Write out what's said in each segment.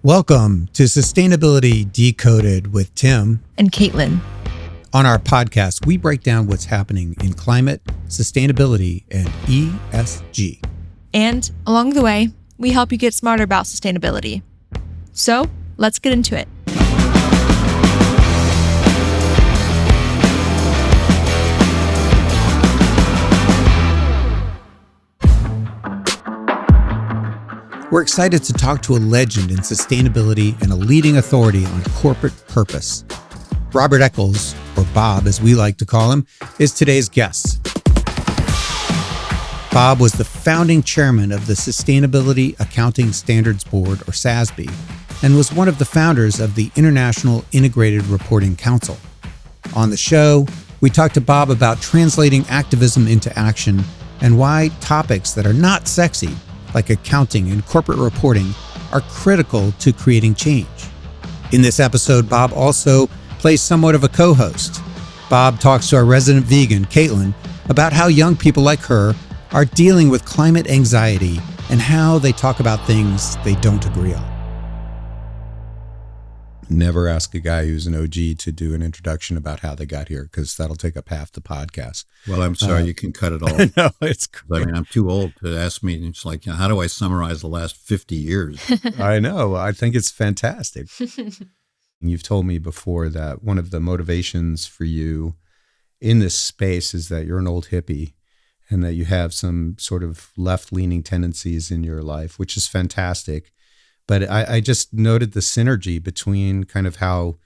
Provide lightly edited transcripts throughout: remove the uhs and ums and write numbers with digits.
Welcome to Sustainability Decoded with Tim and Caitlin. On our podcast, we break down what's happening in climate, sustainability, and ESG. And along the way, we help you get smarter about sustainability. So let's get into it. We're excited to talk to a legend in sustainability and a leading authority on corporate purpose. Robert Eccles, or Bob as we like to call him, is today's guest. Bob was the founding chairman of the Sustainability Accounting Standards Board, or SASB, and was one of the founders of the International Integrated Reporting Council. On the show, we talked to Bob about translating activism into action and why topics that are not sexy, like accounting and corporate reporting, are critical to creating change. In this episode, Bob also plays somewhat of a co-host. Bob talks to our resident vegan, Caitlin, about how young people like her are dealing with climate anxiety and how they talk about things they don't agree on. Never ask a guy who's an OG to do an introduction about how they got here, because that'll take up half the podcast. Well, I'm sorry, you can cut it all. No, it's great. I mean, I'm too old to ask me. It's like, how do I summarize the last 50 years? I know. I think it's fantastic. You've told me before that one of the motivations for you in this space is that you're an old hippie and that you have some sort of left-leaning tendencies in your life, which is fantastic. But I just noted the synergy between kind of how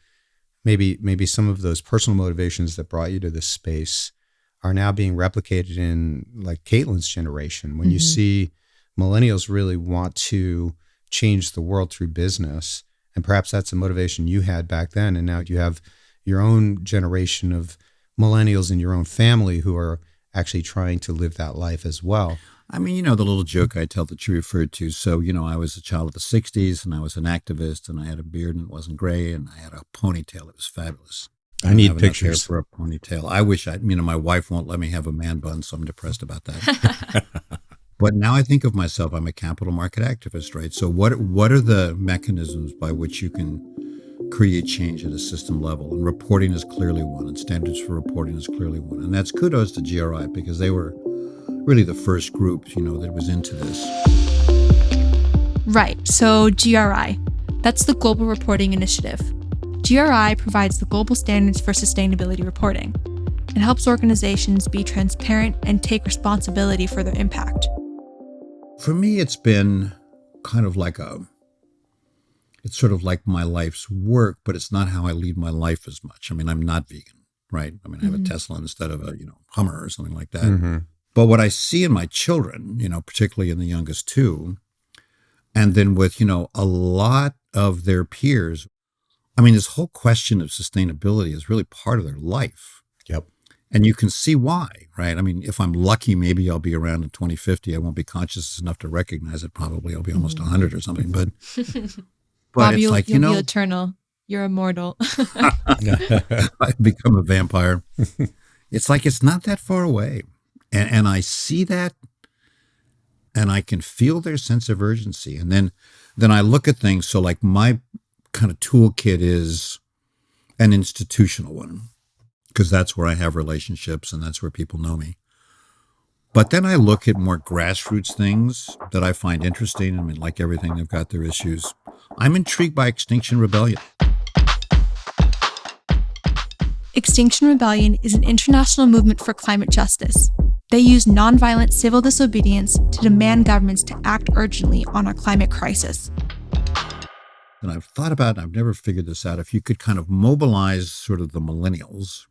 maybe some of those personal motivations that brought you to this space are now being replicated in like Caitlin's generation. When you see millennials really want to change the world through business, and perhaps that's a motivation you had back then, and now you have your own generation of millennials in your own family who are actually trying to live that life as well. I mean, the little joke I tell that you referred to. So, I was a child of the 60s and I was an activist and I had a beard and it wasn't gray and I had a ponytail. It was fabulous. I need pictures for a ponytail. I wish my wife won't let me have a man bun, so I'm depressed about that. But now I think of myself, I'm a capital market activist, right? So what are the mechanisms by which you can create change at a system level? And reporting is clearly one, and standards for reporting is clearly one. And that's kudos to GRI, because they were really the first group, that was into this. Right. So GRI, that's the Global Reporting Initiative. GRI provides the global standards for sustainability reporting. It helps organizations be transparent and take responsibility for their impact. For me, it's been kind of like it's sort of like my life's work, but it's not how I lead my life as much. I mean, I'm not vegan, right? I mean, I have a Tesla instead of a, Hummer or something like that. But what I see in my children, particularly in the youngest two, and then with, a lot of their peers, I mean, this whole question of sustainability is really part of their life. Yep. And you can see why, right? I mean, if I'm lucky, maybe I'll be around in 2050. I won't be conscious enough to recognize it. Probably I'll be almost 100 or something. But Bob, it's you'll like, be eternal. You're immortal. I've become a vampire. It's like it's not that far away. And I see that, and I can feel their sense of urgency. And then I look at things. So like my kind of toolkit is an institutional one, because that's where I have relationships and that's where people know me. But then I look at more grassroots things that I find interesting. I mean, like everything, they've got their issues. I'm intrigued by Extinction Rebellion. Extinction Rebellion is an international movement for climate justice. They use nonviolent civil disobedience to demand governments to act urgently on our climate crisis. And I've thought about, I've never figured this out, if you could kind of mobilize sort of the millennials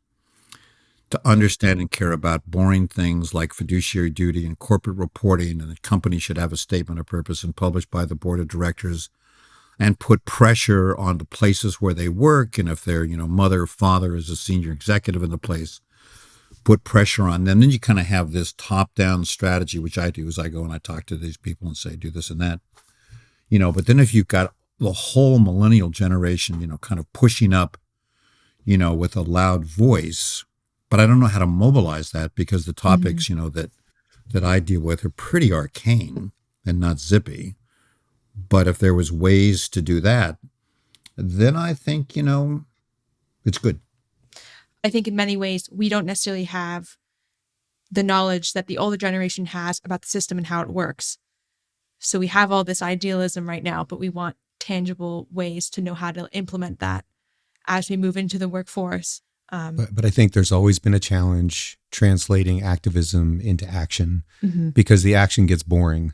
to understand and care about boring things like fiduciary duty and corporate reporting, and that companies should have a statement of purpose and published by the board of directors, and put pressure on the places where they work. And if their, mother or father is a senior executive in the place, put pressure on them. Then you kind of have this top-down strategy, which I do, is I go and I talk to these people and say, do this and that. But then if you've got the whole millennial generation, kind of pushing up, with a loud voice, but I don't know how to mobilize that, because the topics, that I deal with are pretty arcane and not zippy. But if there was ways to do that, then I think, it's good. I think in many ways, we don't necessarily have the knowledge that the older generation has about the system and how it works. So we have all this idealism right now, but we want tangible ways to know how to implement that as we move into the workforce. But I think there's always been a challenge translating activism into action because the action gets boring.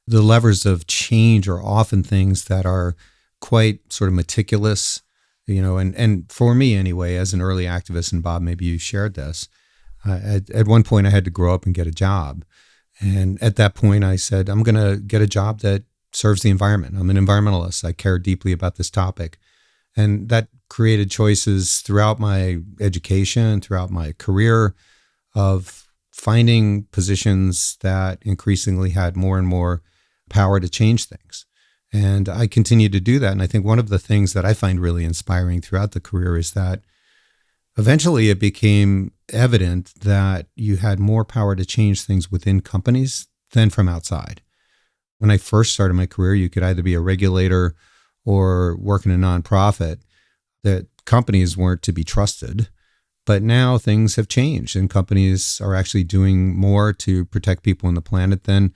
The levers of change are often things that are quite sort of meticulous, and for me anyway, as an early activist, and Bob, maybe you shared this, at one point I had to grow up and get a job. And at that point I said, I'm going to get a job that serves the environment. I'm an environmentalist. I care deeply about this topic. And that created choices throughout my education, throughout my career, of finding positions that increasingly had more and more power to change things. And I continue to do that. And I think one of the things that I find really inspiring throughout the career is that eventually it became evident that you had more power to change things within companies than from outside. When I first started my career, you could either be a regulator or work in a nonprofit, that companies weren't to be trusted. But now things have changed and companies are actually doing more to protect people on the planet than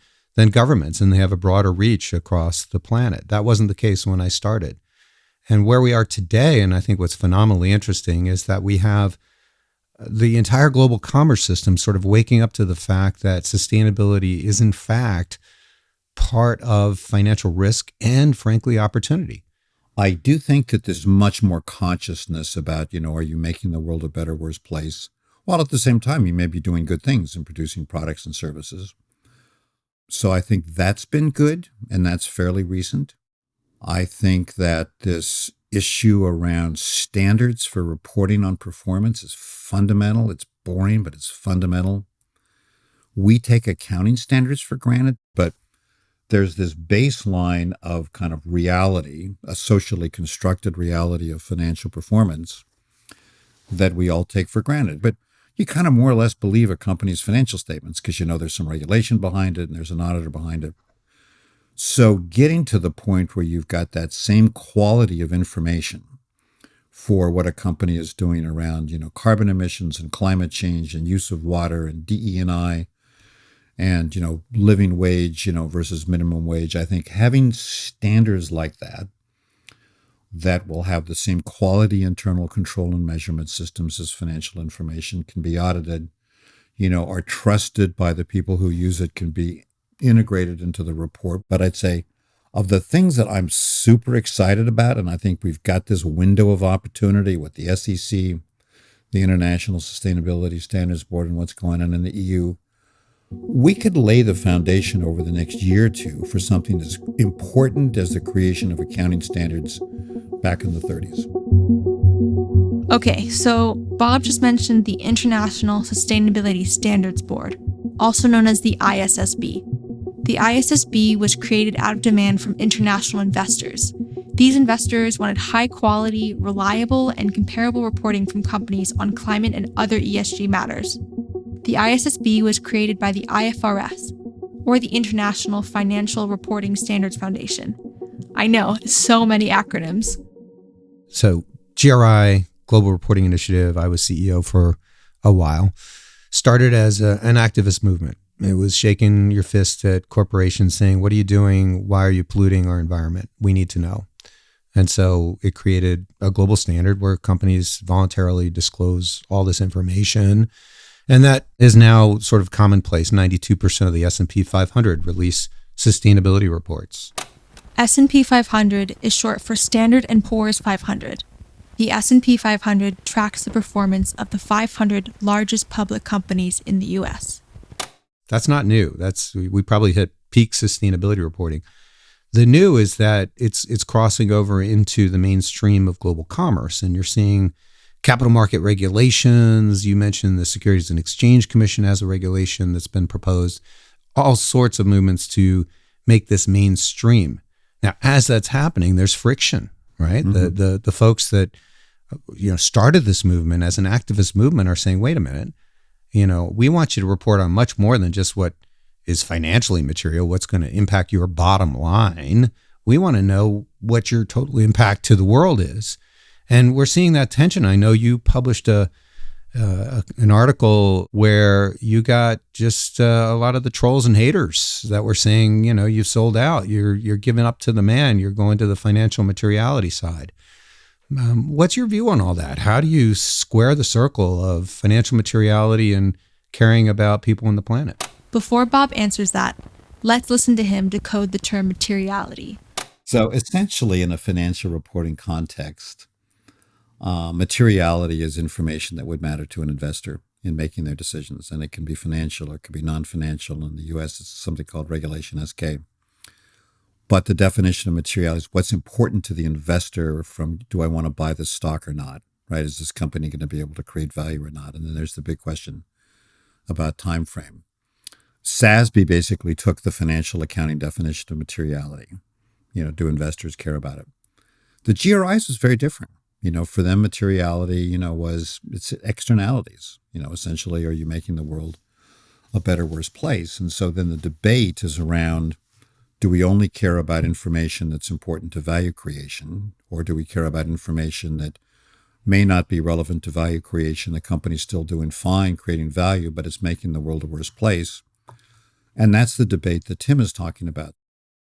governments, and they have a broader reach across the planet. That wasn't the case when I started. And where we are today, and I think what's phenomenally interesting, is that we have the entire global commerce system sort of waking up to the fact that sustainability is in fact part of financial risk and, frankly, opportunity. I do think that there's much more consciousness about, are you making the world a better, worse place? While at the same time, you may be doing good things and producing products and services. So I think that's been good, and that's fairly recent. I think that this issue around standards for reporting on performance is fundamental. It's boring, but it's fundamental. We take accounting standards for granted, but there's this baseline of kind of reality, a socially constructed reality of financial performance that we all take for granted. But you kind of more or less believe a company's financial statements because there's some regulation behind it and there's an auditor behind it. So getting to the point where you've got that same quality of information for what a company is doing around, carbon emissions and climate change and use of water and DE&I and, living wage, versus minimum wage. I think having standards like that will have the same quality internal control and measurement systems as financial information, can be audited, are trusted by the people who use it, can be integrated into the report. But I'd say of the things that I'm super excited about, and I think we've got this window of opportunity with the SEC, the International Sustainability Standards Board, and what's going on in the EU, we could lay the foundation over the next year or two for something as important as the creation of accounting standards back in the 30s. Okay, so Bob just mentioned the International Sustainability Standards Board, also known as the ISSB. The ISSB was created out of demand from international investors. These investors wanted high-quality, reliable, and comparable reporting from companies on climate and other ESG matters. The ISSB was created by the IFRS, or the International Financial Reporting Standards Foundation. I know, so many acronyms. So GRI, Global Reporting Initiative, I was CEO for a while, started as an activist movement. It was shaking your fist at corporations saying, what are you doing? Why are you polluting our environment? We need to know. And so it created a global standard where companies voluntarily disclose all this information. And that is now sort of commonplace. 92% of the S&P 500 release sustainability reports. S&P 500 is short for Standard & Poor's 500. The S&P 500 tracks the performance of the 500 largest public companies in the U.S. That's not new. We probably hit peak sustainability reporting. The new is that it's crossing over into the mainstream of global commerce, and you're seeing capital market regulations. You mentioned the Securities and Exchange Commission has a regulation that's been proposed, all sorts of movements to make this mainstream. Now, as that's happening, there's friction, right? Mm-hmm. The folks that started this movement as an activist movement are saying, wait a minute, we want you to report on much more than just what is financially material, what's going to impact your bottom line. We want to know what your total impact to the world is. And we're seeing that tension. I know you published an article where you got just a lot of the trolls and haters that were saying, you've sold out. You're giving up to the man. You're going to the financial materiality side. What's your view on all that? How do you square the circle of financial materiality and caring about people on the planet? Before Bob answers that, let's listen to him decode the term materiality. So essentially, in a financial reporting context, materiality is information that would matter to an investor in making their decisions. And it can be financial or it can be non-financial. In the U.S., it's something called Regulation SK. But the definition of materiality is what's important to the investor from, do I want to buy this stock or not? Right? Is this company going to be able to create value or not? And then there's the big question about time frame. SASB basically took the financial accounting definition of materiality. Do investors care about it? The GRIs was very different. For them, materiality, it's externalities. Essentially, are you making the world a better, worse place? And so then the debate is around, do we only care about information that's important to value creation, or do we care about information that may not be relevant to value creation? The company's still doing fine, creating value, but it's making the world a worse place. And that's the debate that Tim is talking about.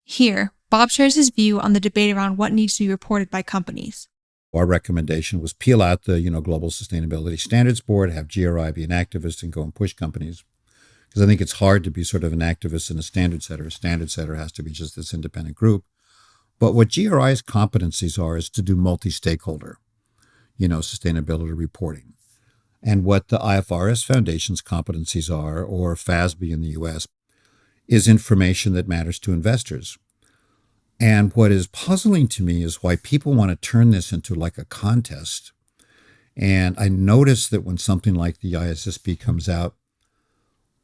Here, Bob shares his view on the debate around what needs to be reported by companies. Our recommendation was peel out the, Global Sustainability Standards Board, have GRI be an activist and go and push companies. Because I think it's hard to be sort of an activist and a standard setter. A standard setter has to be just this independent group. But what GRI's competencies are is to do multi-stakeholder, sustainability reporting. And what the IFRS Foundation's competencies are, or FASB in the US, is information that matters to investors. And what is puzzling to me is why people want to turn this into like a contest. And I notice that when something like the ISSB comes out,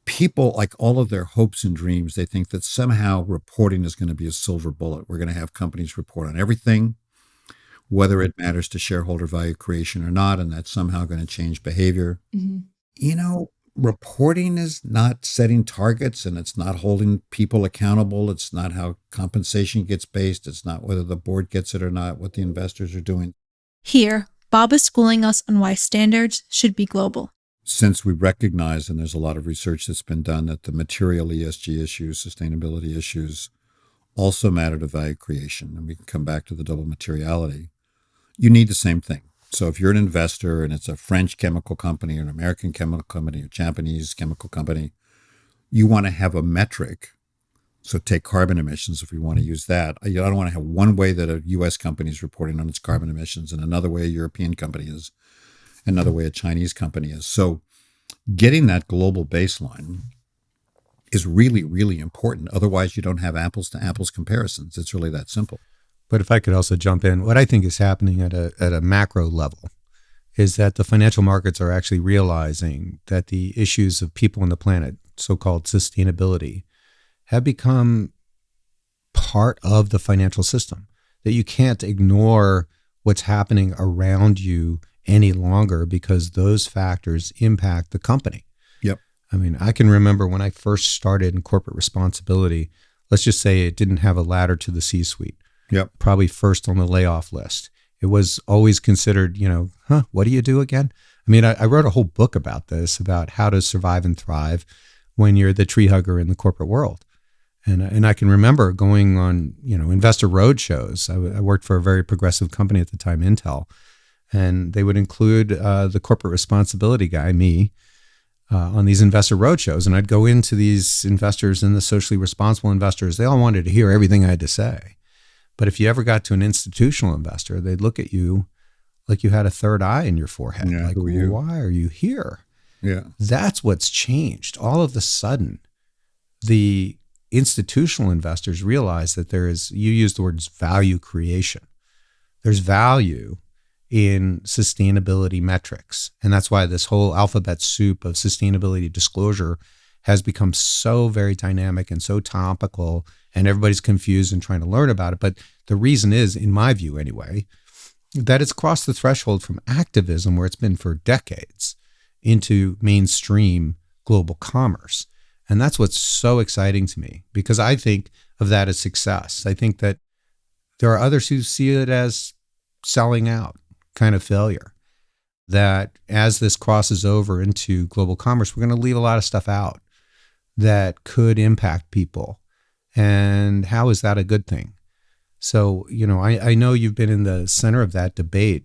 people, like all of their hopes and dreams, they think that somehow reporting is going to be a silver bullet. We're going to have companies report on everything, whether it matters to shareholder value creation or not, and that's somehow going to change behavior. Mm-hmm. Reporting is not setting targets, and it's not holding people accountable. It's not how compensation gets based. It's not whether the board gets it or not, what the investors are doing. Here, Bob is schooling us on why standards should be global. Since we recognize, and there's a lot of research that's been done, that the material ESG issues, sustainability issues, also matter to value creation, and we can come back to the double materiality, you need the same thing. So if you're an investor and it's a French chemical company or an American chemical company or Japanese chemical company, you want to have a metric. So take carbon emissions, if we want to use that. I don't want to have one way that a U.S. company is reporting on its carbon emissions and another way a European company is, another way a Chinese company is. So getting that global baseline is really, really important. Otherwise, you don't have apples to apples comparisons. It's really that simple. But if I could also jump in, what I think is happening at a macro level is that the financial markets are actually realizing that the issues of people on the planet, so-called sustainability, have become part of the financial system, that you can't ignore what's happening around you any longer because those factors impact the company. Yep. I mean, I can remember when I first started in corporate responsibility, let's just say it didn't have a ladder to the C-suite. Yep. Probably first on the layoff list. It was always considered, what do you do again? I mean, I wrote a whole book about this, about how to survive and thrive when you're the tree hugger in the corporate world. And I can remember going on, investor road shows. I worked for a very progressive company at the time, Intel, and they would include the corporate responsibility guy, me, on these investor road shows. And I'd go into these investors and the socially responsible investors. They all wanted to hear everything I had to say. But if you ever got to an institutional investor, they'd look at you like you had a third eye in your forehead. Yeah, like, why are you here? Yeah. That's what's changed. All of a sudden, the institutional investors realize that there is, you used the words value creation. There's value in sustainability metrics. And that's why this whole alphabet soup of sustainability disclosure has become so very dynamic and so topical, and everybody's confused and trying to learn about it. But the reason is, in my view anyway, that it's crossed the threshold from activism, where it's been for decades, into mainstream global commerce. And that's what's so exciting to me, because I think of that as success. I think that There are others who see it as selling out kind of failure, that as this crosses over into global commerce, we're going to leave a lot of stuff out that could impact people. And how is that a good thing? So, I know you've been in the center of that debate.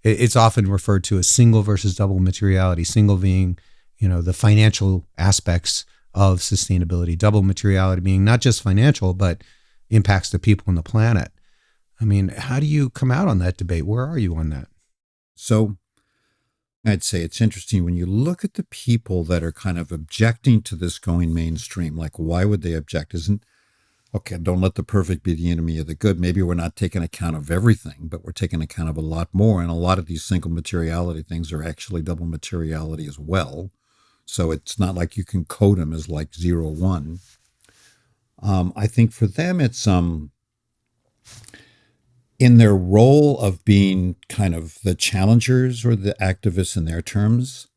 It's often referred to as single versus double materiality, single being, the financial aspects of sustainability, double materiality being not just financial, but impacts to people on the planet. I mean, how do you come out on that debate? Where are you on that? So I'd say it's interesting when you look at the people that are kind of objecting to this going mainstream. Like, why would they object? Okay, don't let the perfect be the enemy of the good. Maybe we're not taking account of everything, but we're taking account of a lot more. And a lot of these single materiality things are actually double materiality as well. So it's not like you can code them as like 0, 1. I think for them, it's in their role of being kind of the challengers or the activists in their terms,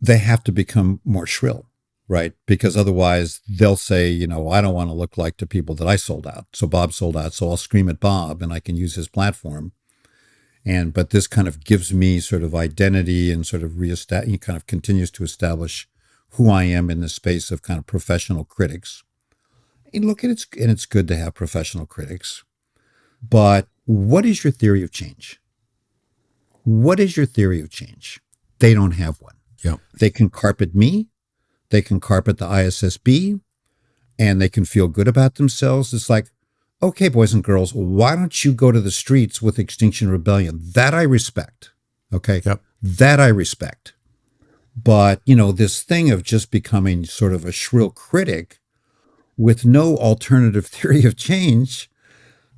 they have to become more shrill, right? Because otherwise they'll say, I don't want to look like the people that I sold out. So Bob sold out, so I'll scream at Bob and I can use his platform. But this kind of gives me sort of identity and sort of kind of continues to establish who I am in the space of kind of professional critics. And look, it's good to have professional critics. But what is your theory of change? What is your theory of change? They don't have one. Yeah. They can carpet me. They can carpet the ISSB, and they can feel good about themselves. It's like, okay, boys and girls, why don't you go to the streets with Extinction Rebellion? That I respect. Okay. Yep. That I respect. But, this thing of just becoming sort of a shrill critic with no alternative theory of change,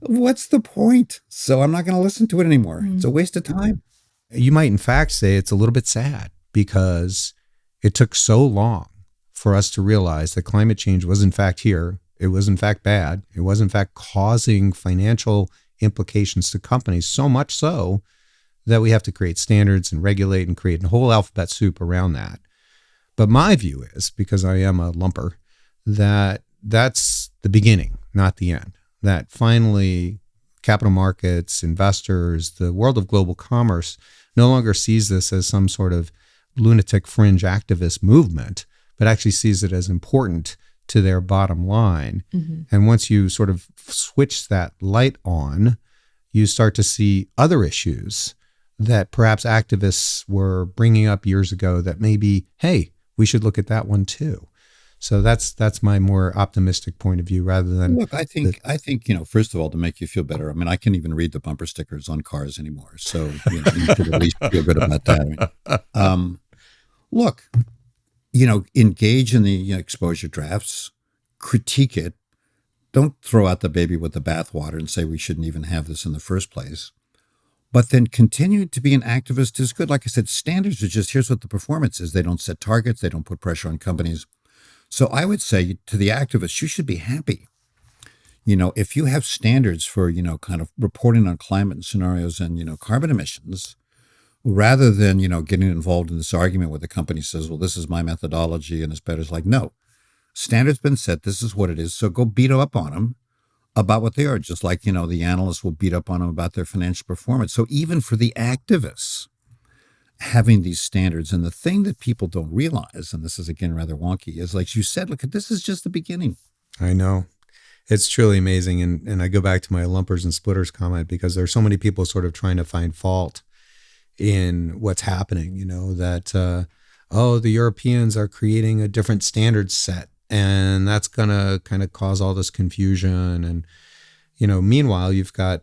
what's the point? So I'm not going to listen to it anymore. It's a waste of time. You might, in fact, say it's a little bit sad because it took so long for us to realize that climate change was, in fact, here. It was, in fact, bad. It was, in fact, causing financial implications to companies, so much so that we have to create standards and regulate and create a whole alphabet soup around that. But my view is, because I am a lumper, that that's the beginning, not the end. That finally capital markets, investors, the world of global commerce no longer sees this as some sort of lunatic fringe activist movement, but actually sees it as important to their bottom line. Mm-hmm. And once you sort of switch that light on, you start to see other issues that perhaps activists were bringing up years ago that maybe, hey, we should look at that one too. So that's my more optimistic point of view rather than. Look, I think, first of all, to make you feel better, I mean, I can't even read the bumper stickers on cars anymore. So you should at least feel good about that. Look, engage in the exposure drafts, critique it. Don't throw out the baby with the bathwater and say we shouldn't even have this in the first place. But then continue to be an activist is good. Like I said, standards are just, here's what the performance is. They don't set targets. They don't put pressure on companies. So I would say to the activists, you should be happy. If you have standards for, kind of reporting on climate scenarios and, carbon emissions, rather than, getting involved in this argument where the company says, well, this is my methodology and it's better. It's like, no, standards been set. This is what it is. So go beat up on them about what they are. Just like, the analysts will beat up on them about their financial performance. So even for the activists, having these standards, and the thing that people don't realize, and this is again rather wonky, is like you said, look, this is just the beginning. I know. It's truly amazing. And I go back to my lumpers and splitters comment because there are so many people sort of trying to find fault in what's happening, that, the Europeans are creating a different standard set and that's going to kind of cause all this confusion. And, meanwhile, you've got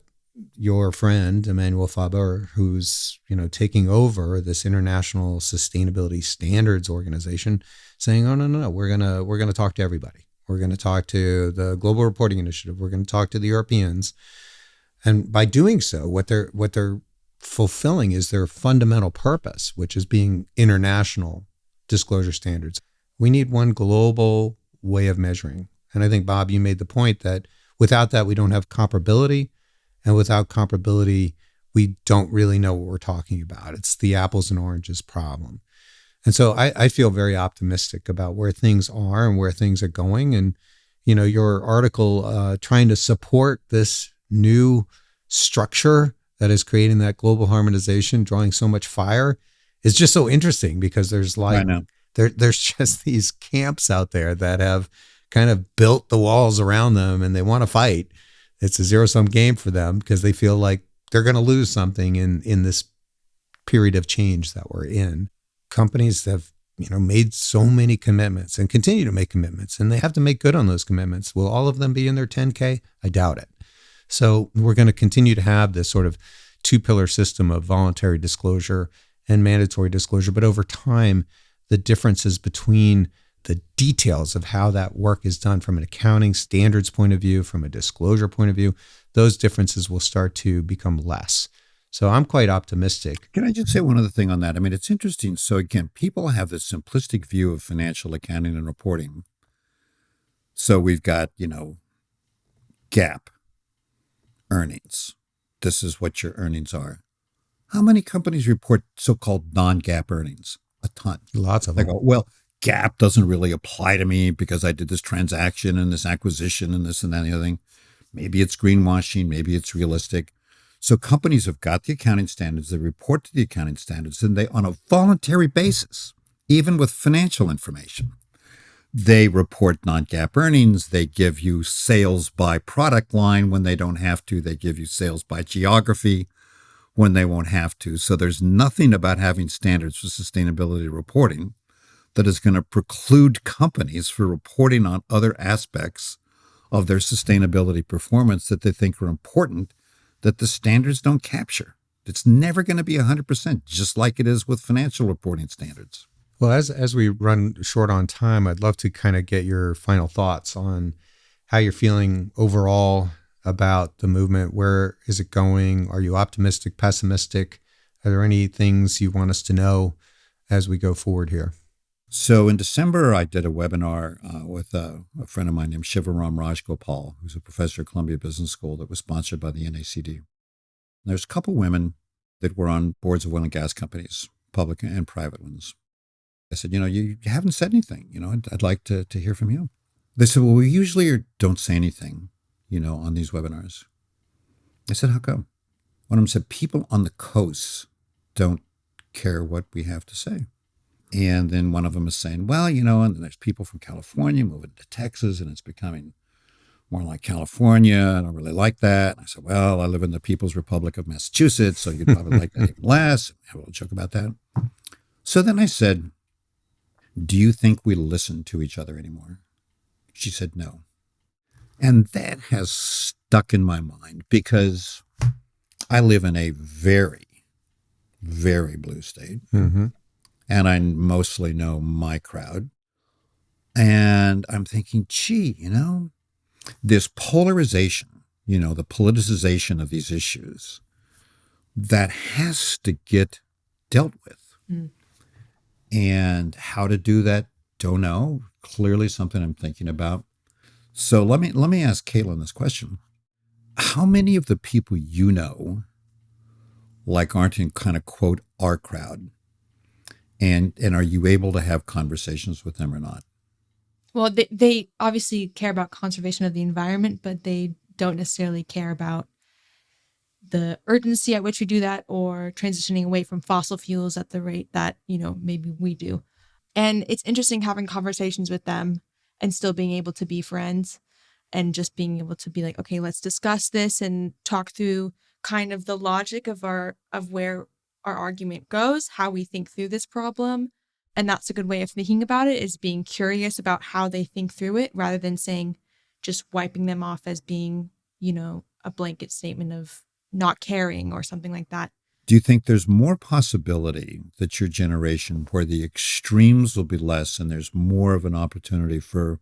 your friend, Emmanuel Faber, who's, taking over this international sustainability standards organization saying, oh, no, we're going to talk to everybody. We're going to talk to the Global Reporting Initiative. We're going to talk to the Europeans. And by doing so, what they're fulfilling is their fundamental purpose, which is being international disclosure standards. We need one global way of measuring. And I think, Bob, you made the point that without that, we don't have comparability. And without comparability, we don't really know what we're talking about. It's the apples and oranges problem. And so I feel very optimistic about where things are and where things are going. And, your article trying to support this new structure that is creating that global harmonization, drawing so much fire, is just so interesting because there's I know. there's just these camps out there that have kind of built the walls around them and they want to fight. It's a zero-sum game for them because they feel like they're going to lose something in this period of change that we're in. Companies have, made so many commitments and continue to make commitments, and they have to make good on those commitments. Will all of them be in their 10K? I doubt it. So we're going to continue to have this sort of two-pillar system of voluntary disclosure and mandatory disclosure. But over time, the differences between the details of how that work is done from an accounting standards point of view, from a disclosure point of view, those differences will start to become less. So I'm quite optimistic. Can I just say one other thing on that? I mean, it's interesting. So again, people have this simplistic view of financial accounting and reporting. So we've got, GAAP earnings. This is what your earnings are. How many companies report so-called non-GAAP earnings? A ton. Lots of They them. go, well, GAAP doesn't really apply to me because I did this transaction and this acquisition and this and that and the other thing. Maybe it's greenwashing. Maybe it's realistic. So companies have got the accounting standards. They report to the accounting standards, and they, on a voluntary basis, even with financial information, they report non-GAAP earnings. They give you sales by product line when they don't have to. They give you sales by geography when they won't have to. So there's nothing about having standards for sustainability reporting that is going to preclude companies from reporting on other aspects of their sustainability performance that they think are important that the standards don't capture. It's never going to be 100%, just like it is with financial reporting standards. Well, as we run short on time, I'd love to kind of get your final thoughts on how you're feeling overall about the movement. Where is it going? Are you optimistic, pessimistic? Are there any things you want us to know as we go forward here? So in December, I did a webinar with a friend of mine named Shivaram Rajgopal, who's a professor at Columbia Business School, that was sponsored by the NACD. There's a couple women that were on boards of oil and gas companies, public and private ones. I said, you haven't said anything. I'd like to hear from you. They said, well, we usually don't say anything, on these webinars. I said, how come? One of them said, people on the coast don't care what we have to say. And then one of them is saying, well, and then there's people from California moving to Texas, and it's becoming more like California. I don't really like that. And I said, well, I live in the People's Republic of Massachusetts, so you'd probably like that even less. Have a little joke about that. So then I said, do you think we listen to each other anymore? She said, no. And that has stuck in my mind because I live in a very, very blue state. Mm-hmm. And I mostly know my crowd. And I'm thinking, gee, this polarization, the politicization of these issues, that has to get dealt with. Mm. And how to do that, don't know. Clearly something I'm thinking about. So let me ask Caitlin this question. How many of the people aren't in kind of, quote, our crowd? And are you able to have conversations with them or not? Well, they obviously care about conservation of the environment, but they don't necessarily care about the urgency at which we do that or transitioning away from fossil fuels at the rate that, maybe we do. And it's interesting having conversations with them and still being able to be friends and just being able to be like, okay, let's discuss this and talk through kind of the logic of where our argument goes, how we think through this problem. And that's a good way of thinking about it, is being curious about how they think through it rather than just wiping them off as being, a blanket statement of not caring or something like that. Do you think there's more possibility that your generation, where the extremes will be less and there's more of an opportunity for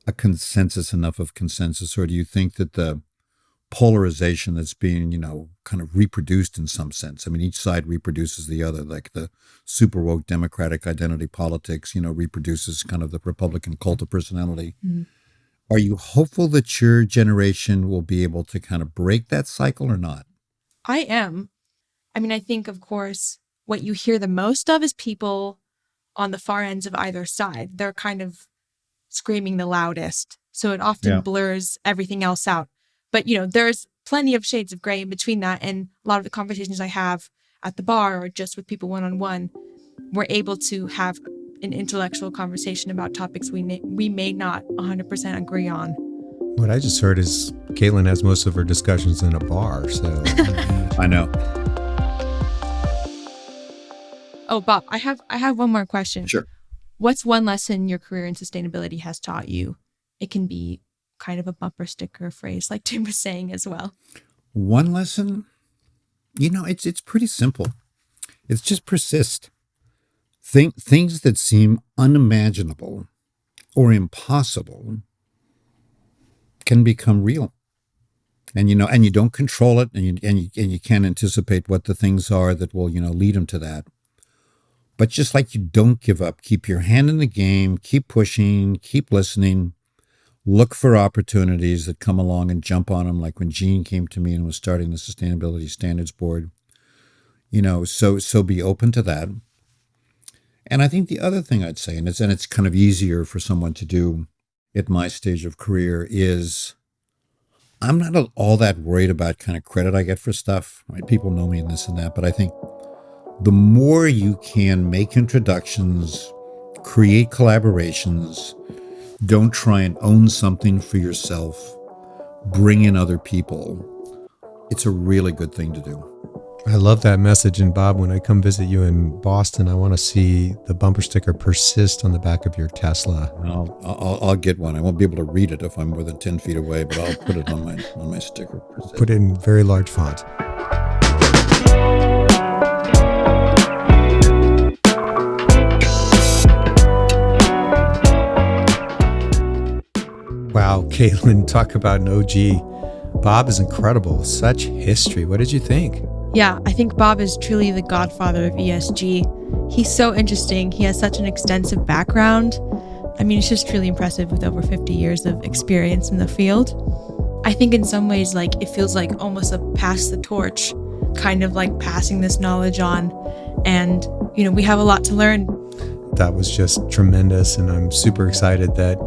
a consensus, enough of consensus, or do you think that the polarization that's being, kind of reproduced in some sense? I mean, each side reproduces the other, like the super woke Democratic identity politics, reproduces kind of the Republican cult of personality. Mm-hmm. Are you hopeful that your generation will be able to kind of break that cycle or not? I am. I mean, I think, of course, what you hear the most of is people on the far ends of either side. They're kind of screaming the loudest. So it often blurs everything else out. But, there's plenty of shades of gray in between that. And a lot of the conversations I have at the bar or just with people one-on-one, we're able to have an intellectual conversation about topics we may not 100% agree on. What I just heard is Caitlin has most of her discussions in a bar, so. I know. Oh, Bob, I have one more question. Sure. What's one lesson your career in sustainability has taught you? It can be kind of a bumper sticker phrase like Tim was saying as well. One lesson, it's pretty simple. It's just persist. Things that seem unimaginable or impossible can become real. And you don't control it, and you can't anticipate what the things are that will lead them to that. But just like you don't give up, keep your hand in the game, keep pushing, keep listening, look for opportunities that come along and jump on them. Like when Gene came to me and was starting the Sustainability Standards Board, so be open to that. And I think the other thing I'd say, and it's kind of easier for someone to do at my stage of career, is I'm not all that worried about kind of credit I get for stuff. Right? People know me and this and that, but I think the more you can make introductions, create collaborations, don't try and own something for yourself, bring in other people, it's a really good thing to do. I love that message. And Bob, when I come visit you in Boston, I want to see the bumper sticker persist on the back of your Tesla. I'll get one. I won't be able to read it if I'm more than 10 feet away, but I'll put it on my sticker. Persist. Put it in very large font. Wow, Caitlin, talk about an OG. Bob is incredible. Such history. What did you think? Yeah, I think Bob is truly the godfather of ESG. He's so interesting. He has such an extensive background. I mean, it's just truly impressive with over 50 years of experience in the field. I think in some ways, it feels like almost a pass the torch, kind of like passing this knowledge on. And, we have a lot to learn. That was just tremendous. And I'm super excited that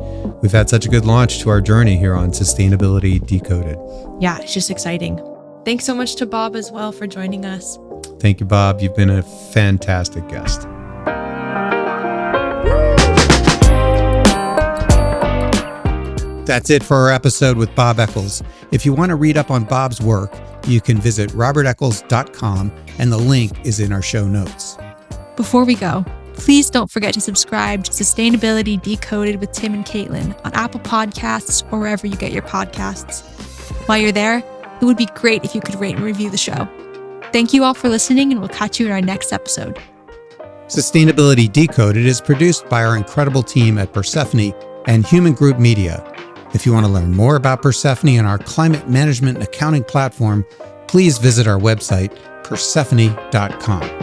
we've had such a good launch to our journey here on Sustainability Decoded. Yeah, it's just exciting. Thanks so much to Bob as well for joining us. Thank you, Bob. You've been a fantastic guest. That's it for our episode with Bob Eccles. If you want to read up on Bob's work, you can visit roberteccles.com, and the link is in our show notes. Before we go, please don't forget to subscribe to Sustainability Decoded with Tim and Caitlin on Apple Podcasts or wherever you get your podcasts. While you're there, it would be great if you could rate and review the show. Thank you all for listening, and we'll catch you in our next episode. Sustainability Decoded is produced by our incredible team at Persefoni and Hueman Group Media. If you want to learn more about Persefoni and our climate management and accounting platform, please visit our website, persefoni.com.